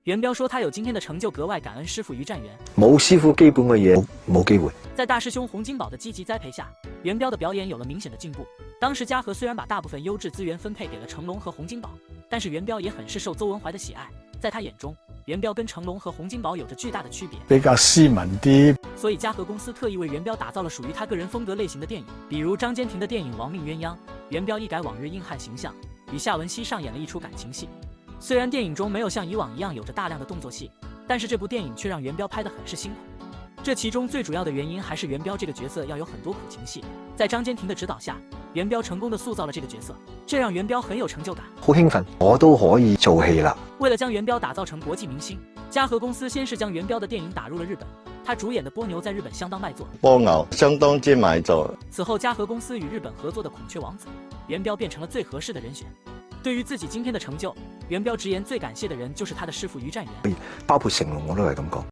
元彪说他有今天的成就，格外感恩师傅于占元。冇師傅基本嘅嘢冇機會。在大師兄洪金寶的積極栽培下，元彪的表演有了明顯的進步。當時嘉禾雖然把大部分優質資源分配給了成龍和洪金寶，但是元彪也很是受鄒文懷的喜愛。在他眼中，元彪跟成龍和洪金寶有着巨大的區別，比較斯文啲。所以嘉禾公司特意為元彪打造了屬於他個人風格類型的電影，比如張堅庭的電影《亡命鴛鴦》，元彪一改往日硬漢形象，與夏文熙上演了一出感情戲。雖然電影中沒有像以往一樣有着大量的動作戲，但是這部電影卻讓元彪拍得很是辛苦。這其中最主要的原因還是元彪這個角色要有很多苦情戲，在張堅庭的指導下，元彪成功地塑造了這個角色，這讓元彪很有成就感。好興奮，我都可以做戲啦！為了將元彪打造成國際明星，嘉禾公司先是將元彪的電影打入了日本，他主演的波牛在日本相當賣座，波牛相當之賣座。此後嘉禾公司與日本合作的孔雀王子，元彪變成了最合適的人選。對於自己今天的成就，元彪直言最感謝的人就是他的師傅於占元，包括成龍我都係咁講。